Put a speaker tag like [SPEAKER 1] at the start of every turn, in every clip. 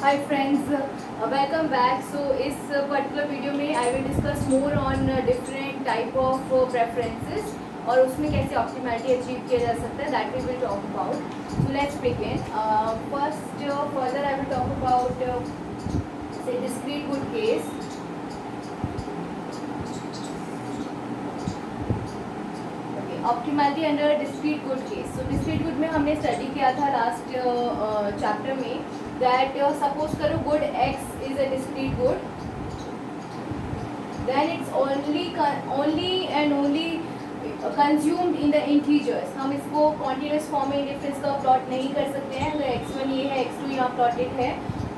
[SPEAKER 1] Hi friends, welcome back. So इस particular video में I will discuss more on different type of preferences और उसमें कैसे optimality achieve किया जा सकता है, that we will talk about. So let's begin. First further I will talk about say discrete good case. Optimality under discrete good case. So discrete good में हमने study किया था लास्ट चैप्टर में that suppose करो good x is a discrete good, then it's only and only consumed in the integers. हम इसको continuous form में indifference का प्लॉट नहीं कर सकते हैं. अगर x1 ये है, x2 यहाँ प्लॉटेड है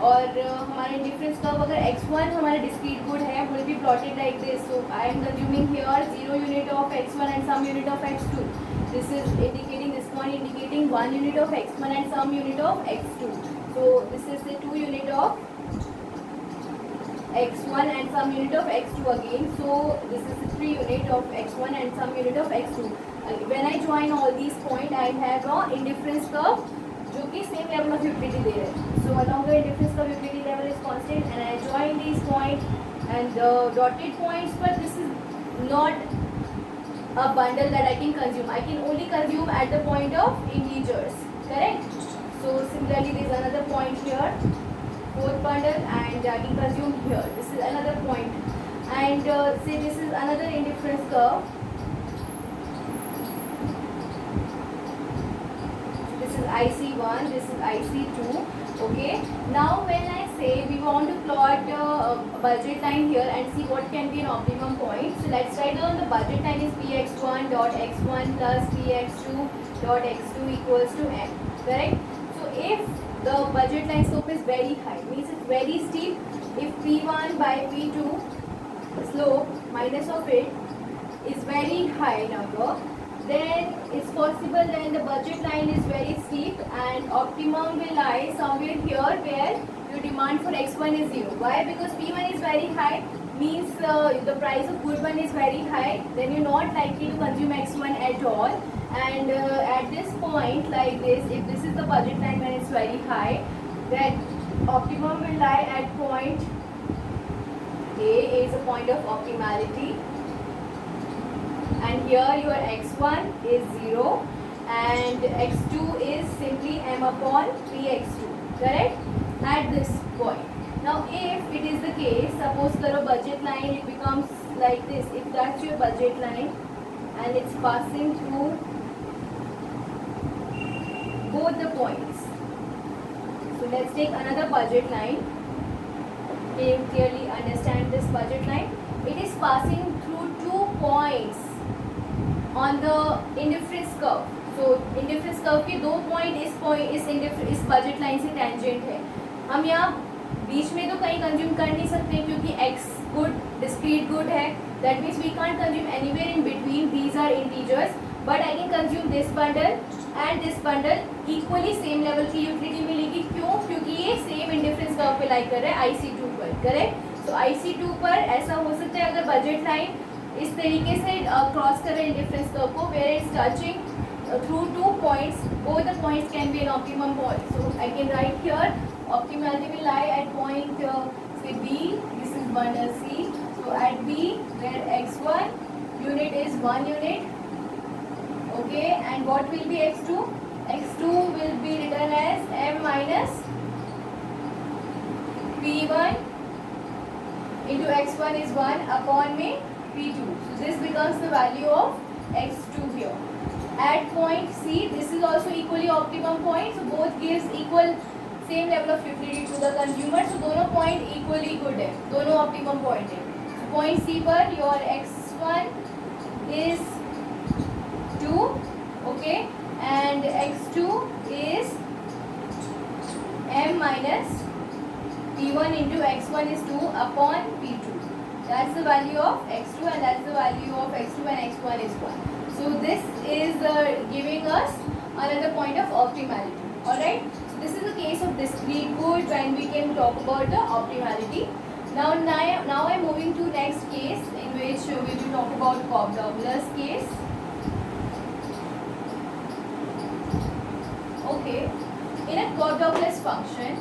[SPEAKER 1] और हमारे इंडिफरेंस कर्व अगर x1 हमारा डिस्क्रीट गुड है will be plotted like this. So I am consuming here 0 unit of x1 and some unit of x2. This is indicating, this point indicating 1 unit of x1 and some unit of x2. So this is the 2 unit of x1 and some unit of x2 again. So this is the 3 unit of x1 and some unit of x2. When I join all these points, I have a indifference curve जो कि same level of utility दे रहे हैं. सो along the indifference curve utility level is constant and I join these points and the dotted points, but this is not a bundle that I can consume. I can only consume at the point of integers, correct? So similarly there is another point here, fourth bundle, and I can consume here. This is another point, and say this is another indifference curve. This is IC1, this is IC2. Okay, now when I say we want to plot a budget line here and see what can be an optimum point, so let's write down the budget line is px1 dot x1 plus px2 dot x2 equals to n, correct? So if the budget line slope is very high, means it's very steep. If p1 by p2 slope minus of it is very high number, then it's possible then the budget line is very steep and optimum will lie somewhere here where your demand for x1 is 0. Why? Because p1 is very high, means the price of good one is very high, then you're not likely to consume x1 at all. And at this point like this, if this is the budget line when it's very high, then optimum will lie at point A is a point of optimality. And here your x1 is 0 and x2 is simply m upon px2, correct? At this point. Now if it is the case, suppose karo budget line it becomes like this. If that's your budget line and it's passing through both the points. So let's take another budget line. Can you clearly understand this budget line? It is passing through 2 points on the indifference curve. So indifference curve के 2 point इस budget line से tangent है. हम यहाँ बीच में तो कहीं consume कर नहीं सकते क्योंकि x good discrete good है. That means we can't consume anywhere in between. These are integers. But I can consume this bundle and this bundle equally same level की utility मिलेगी. क्यों? क्योंकि ये same indifference curve पे lie कर रहा है IC2 पर, correct? So IC2 पर ऐसा हो सकता है अगर budget line इस तरीके से क्रॉस कर रहे हैं इंडिफरेंस कर्व को, where is touching through 2 points, both the points can be an optimum point. So I can write here optimality will lie at point say B. This is bundle C. So at B where x1 unit is 1 unit, okay, and what will be x2? X2 will be written as m minus p1 into x1 is 1 upon में p2. So this becomes the value of x2 here. At point C, this is also equally optimum point. So both gives equal same level of utility to the consumer. So दोनों point equally good है, दोनों optimum point है. So point C पर your x1 is 2, okay, and x2 is m minus p1 into x1 is 2 upon p2. That's the value of x2 and that's the value of x2 and x1 is 1. So this is giving us another point of optimality. Alright. So this is the case of discrete good when we can talk about the optimality. Now I'm moving to next case in which we will talk about Cobb-Douglas case. Okay. In a Cobb-Douglas function,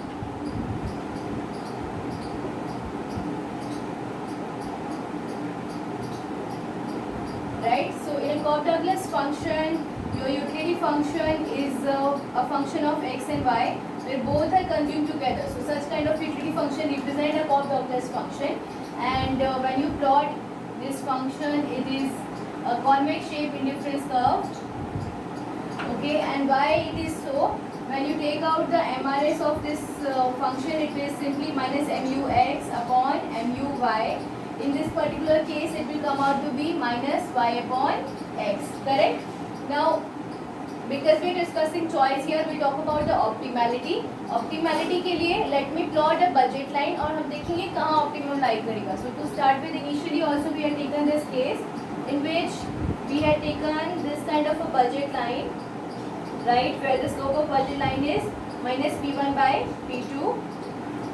[SPEAKER 1] Cobb Douglas function, your utility function is a function of x and y where both are consumed together. So such kind of utility function represent a Cobb Douglas function, and when you plot this function, it is a convex shape indifference curve. Okay, and why it is so? When you take out the MRS of this function, it is simply minus MUX upon MUY. In this particular case, it will come out to be minus y upon x. Correct? Now, because we are discussing choice here, we talk about the optimality. Optimality के लिए let me plot a budget line और हम देखेंगे कहाँ optimum lie करेगा. So to start with, initially also we had taken this case in which we had taken this kind of a budget line, right, where the slope of budget line is minus P1 by P2,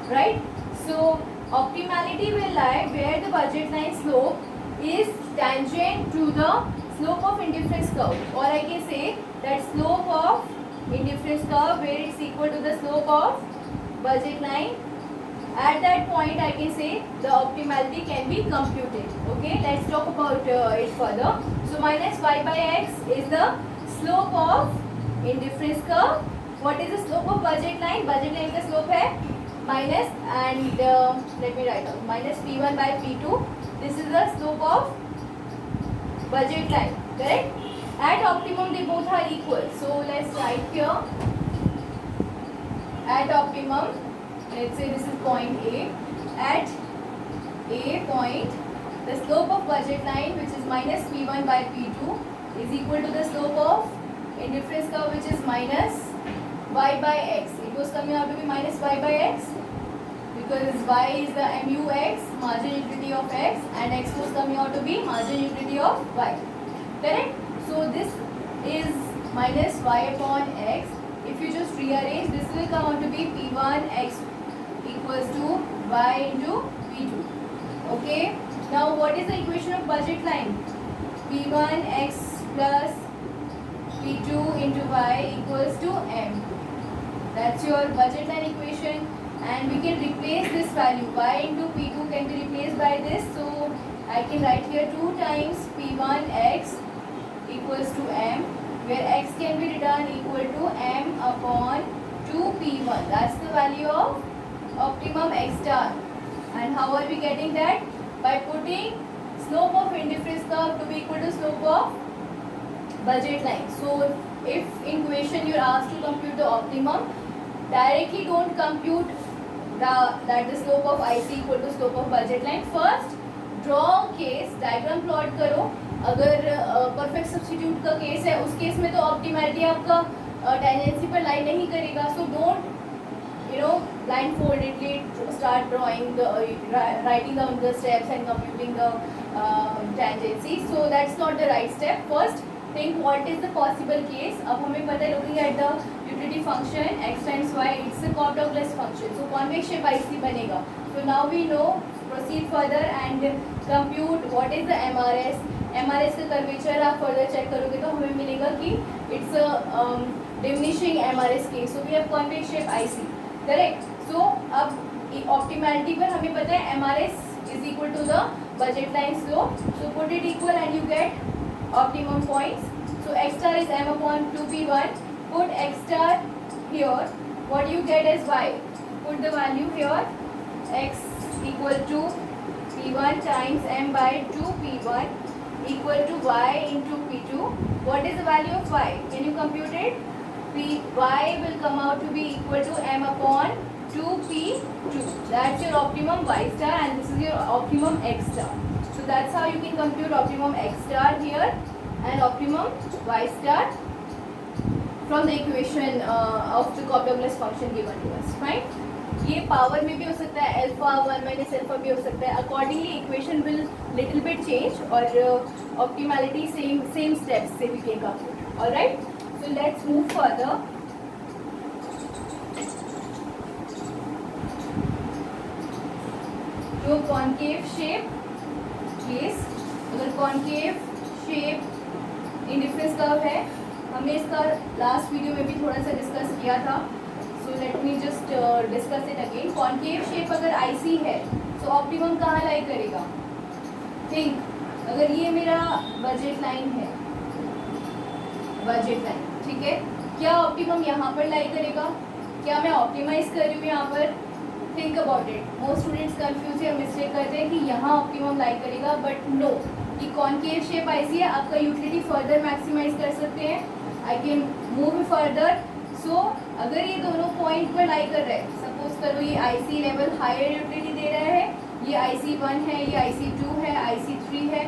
[SPEAKER 1] right? So optimality will lie where the budget line slope is tangent to the slope of indifference curve, or I can say that slope of indifference curve where it's equal to the slope of budget line. At that point, I can say the optimality can be computed. Okay, let's talk about it further. So minus y by x is the slope of indifference curve. What is the slope of budget line? Budget line का slope है minus, and let me write down minus P1 by P2. This is the slope of budget line. Correct? At optimum, they both are equal. So let's write here. At optimum, let's say this is point A. At A point, the slope of budget line, which is minus P1 by P2, is equal to the slope of indifference curve, which is minus y by x. It was coming out to be minus y by x because y is the MUX, marginal utility of x, and x was coming out to be marginal utility of y. Correct? So this is minus y upon x. If you just rearrange, this will come out to be P1 x equals to y into P2. Okay. Now what is the equation of budget line? P1 x plus P2 into y equals to m. That's your budget line equation, and we can replace this value. Y into P2 can be replaced by this. So I can write here 2 times P1 x equals to m, where x can be written equal to m upon 2P1. That's the value of optimum x star. And how are we getting that? By putting slope of indifference curve to be equal to slope of budget line. So if in question you are asked to compute the optimum, directly don't compute that the slope of IC equal to slope of budget line. First draw case, diagram plot करो. अगर perfect substitute का case है, उस case में तो optimality आपका tangency पर लाई नहीं करेगा. So don't blindfoldedly start drawing writing down the steps and computing the tangency. So that's not the right step. First think what is the possible case. अब हमें पता है looking at the utility function x times y, it's a Cobb Douglas function. So convex shape IC बनेगा. So now we know. Proceed further and compute what is the MRS. MRS का curvature आप further check करोगे तो हमें मिलेगा कि it's a diminishing MRS case. So we have convex shape IC. Correct. So अब optimality पर हमें पता है MRS is equal to the budget line slope. So put it equal and you get optimum points. So x star is m upon 2P1. Put x star here. What you get is y. Put the value here. X equal to P1 times m by 2P1 equal to y into P2. What is the value of y? Can you compute it? Y will come out to be equal to m upon 2P2. That's your optimum y star, and this is your optimum x star. So that's how you can compute optimum x star here and optimum y star from the equation of the Cobb Douglas function given to us. Fine. ये power में भी हो सकता है, alpha 1 minus alpha भी हो सकता है. Accordingly equation will little bit change, और ऑप्टिमैलिटी सेम स्टेप्स से we can compute. Alright, so let's move further. तो कॉन्केव शेप केस, अगर कॉन्केव शेप इंडिफरेंस कर्व है, हमने इसका लास्ट वीडियो में भी थोड़ा सा डिस्कस किया था. So let me just discuss it again. Concave shape अगर IC है, so optimum कहाँ लाई करेगा? Think, अगर ये मेरा budget line है, बजट लाइन, ठीक है। क्या ऑप्टिमम यहाँ पर लाई करेगा? क्या मैं ऑप्टिमाइज कर रही हूँ यहाँ पर? Think about it. Most students confuse या मिस्टेक करते हैं कि यहाँ ऑप्टिमम लाई करेगा, बट नो, ये कॉन्केव शेप ऐसी है, आपका यूटिलिटी फर्दर मैक्सिमाइज कर सकते हैं। I can move further. So अगर ये दोनों पॉइंट पर लाई कर रहे हैं, सपोज करो ये IC लेवल हायर यूटिलिटी दे रहा है, ये IC1 है, ये IC2 है, IC3 है,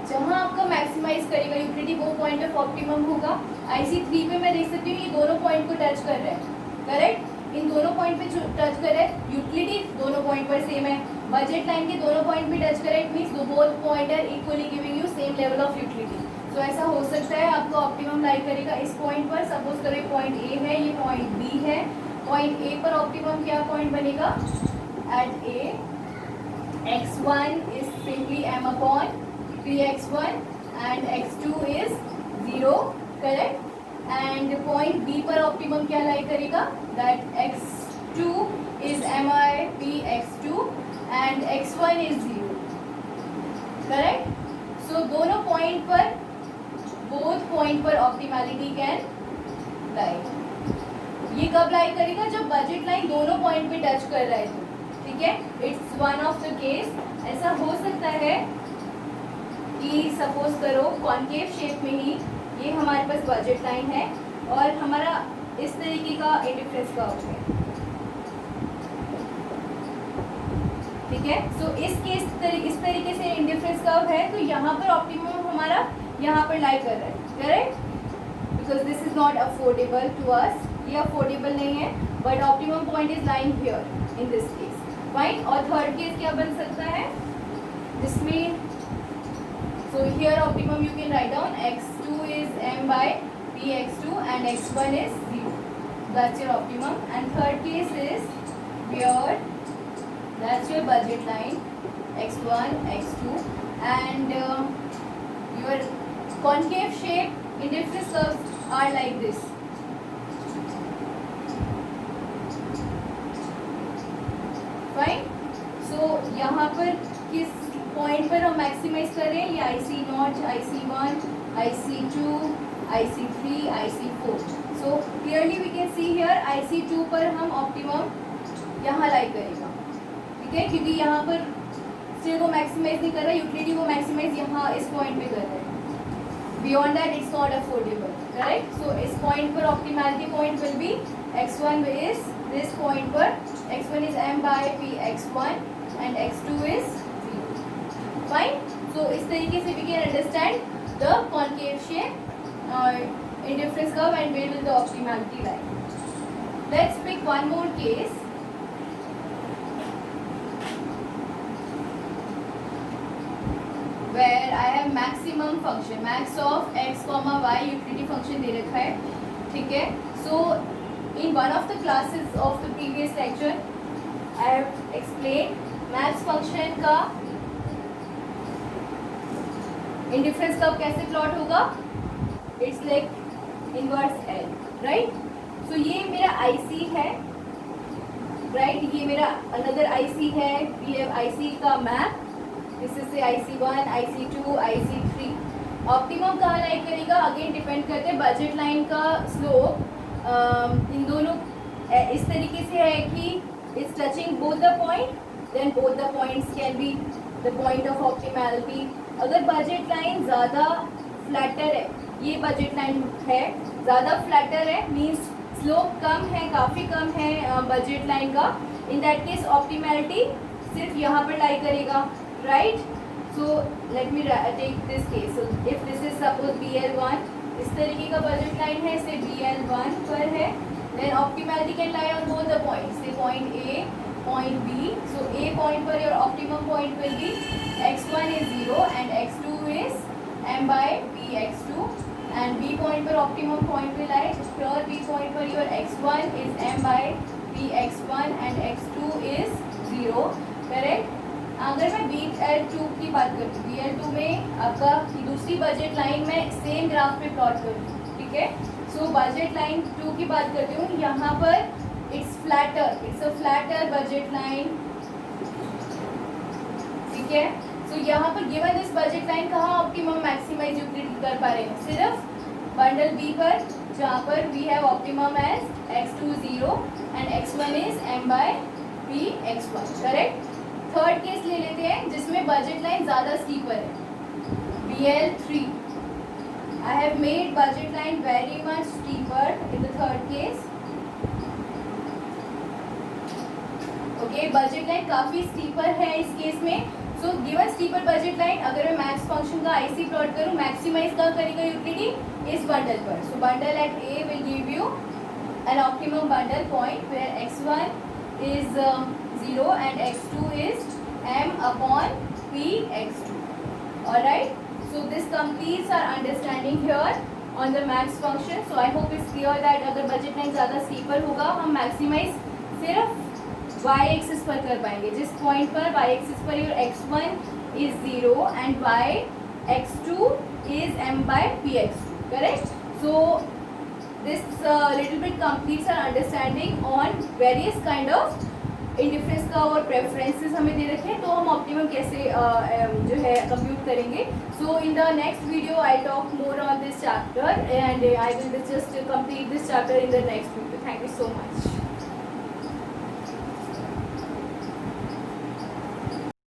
[SPEAKER 1] जहाँ आपका मैक्सिमाइज करेगा यूटिलिटी वो पॉइंट ऑफ ऑप्टिमम होगा। IC3 पे मैं देख सकती हूँ ये दोनों पॉइंट को टच कर रहे हैं, करेक्ट। इन दोनों पॉइंट पे टच करे, यूटिलिटी दोनों पॉइंट पर सेम है, बजट लाइन के दोनों पॉइंट पे टच करे, it means both point are equally giving you same level of utility. तो ऐसा हो सकता है आपका ऑप्टिमम लाई करेगा इस पॉइंट पर। सपोज करो ये पॉइंट A है, ये पॉइंट B है। पॉइंट A पर ऑप्टिमम क्या पॉइंट बनेगा? At A x1 is simply m upon px1 and x2 is 0, correct. And point B पर ऑप्टिमम क्या लाई करेगा? That x2 is mi p x2 and x1 is 0, correct. So दोनों point पर, both point पर optimality can lie. ये कब lie करेगा? जब बजट लाइन दोनों पॉइंट पे टच कर रहा है तो, ठीक है। It's one of the case. ऐसा हो सकता है कि सपोज करो कॉन्केव शेप में ही ये हमारे पास बजट लाइन है और हमारा इस तरीके का इंडिफरेंस कर्व है, ठीक है। सो इस तरीके से इंडिफरेंस कर्व है, तो यहाँ पर ऑप्टिमम हमारा यहाँ पर लाई कर रहा है, correct, because this is not affordable to us, ये अफोर्डेबल नहीं है, but optimum point is lying here in this case, fine. और थर्ड केस क्या बन सकता है जिसमें, so here optimum you can write down x2 is m by px2 and x1 is 0. That's your optimum. And third case is where that's your budget line x1, x2 and your concave shape indifference curves are like this. Fine. So यहाँ पर किस point पर हम maximise कर रहे हैं? ये IC0, IC1, IC2, IC3, IC4. So clearly we can see here IC2 पर हम ऑप्टिमम यहाँ लाई करेगा, ठीक है, क्योंकि यहाँ पर स्टिल वो मैक्सिमाइज नहीं कर रहा है यूटिलिटी, वो मैक्सिमाइज यहाँ इस पॉइंट पे कर रहा है। Beyond that it's not affordable, correct. So इस पॉइंट पर optimality point will be x1 is this point पर, x1 is m by px1 and x2 is fine. So इस तरीके से we can understand the concave shape indifference curve and where will the optimality lie. Let's pick one more case where I have maximum function, max of x comma y utility function दे रखा है, ठीक है। So in one of the classes of the previous lecture I have explained max function का indifference curve कैसे plot होगा? It's like inverse L, right. So ये मेरा IC है, राइट, ये मेरा अनदर IC है, वी हैव IC का map, this is say IC1, IC2, IC3। Optimum कहाँ लाई करेगा? अगेन डिपेंड करते हैं बजट लाइन का स्लोप। इन दोनों इस तरीके से है कि it's touching both the point, then both the points can be the point of optimality. अगर बजट लाइन ज़्यादा फ्लैटर है, ये बजट लाइन है ज़्यादा फ्लैटर है, मीन्स स्लोप कम है, काफ़ी कम है बजट लाइन का, इन दैट केस ऑप्टिमैलिटी सिर्फ यहाँ पर लाई करेगा, right. So let me take this case. If this is suppose BL1, इस तरीके का बजट लाइन है, से BL1 पर है, then optimality can lie on both the points, से point A, point B. So A point पर your optimum point will be x1 is 0 and x2 is m by px2 and B point पर optimum point will lie here B point पर your x1 is m by px1 and x2 is 0, correct। अगर मैं BL2 की बात करती हूँ, BL2 में आपका दूसरी बजट लाइन में सेम ग्राफ पे प्लॉट करती हूँ, ठीक है। सो बजट लाइन 2 की बात करती हूँ, यहाँ पर it's flatter, it's a flatter budget line, ठीक है। सो यहाँ पर given this budget line कहाँ ऑप्टिमम मैक्सिमाइज यूटिलिटी कर पा रहे हैं? सिर्फ बंडल बी पर, जहाँ पर we have optimum as x2 0 and x1 is m by p x1, correct. Third case ले लेते हैं जिसमें बजट लाइन ज़्यादा स्टीपर है. BL3, I have made budget line very much steeper in the third case. Okay, budget line काफ़ी steeper है इस case में. So given steeper budget line, अगर मैं मैक्स फंक्शन का IC प्लॉट करूँ, मैक्सिमाइज कहाँ करेगा यूटिलिटी? इस बंडल पर. So bundle at A will give you an optimum bundle point where x1 is 0 and x2 is m upon p x2. All right. So this completes our understanding here on the max function. So I hope it's clear that अगर budget line ज़्यादा steeper होगा, हम maximize सिर्फ y axis पर कर पाएंगे. जिस point पर y एक्सिस पर your x1 is 0 and y x2 is m by p x2, correct? So this little bit completes our understanding on various kind of indifference का और प्रेफरेंसेस हमें दे रखे हैं, तो हम ऑप्टिमम कैसे जो है कंप्यूट करेंगे. So in the next video I talk more on this chapter and I will just complete this chapter in the next video. Thank you so much.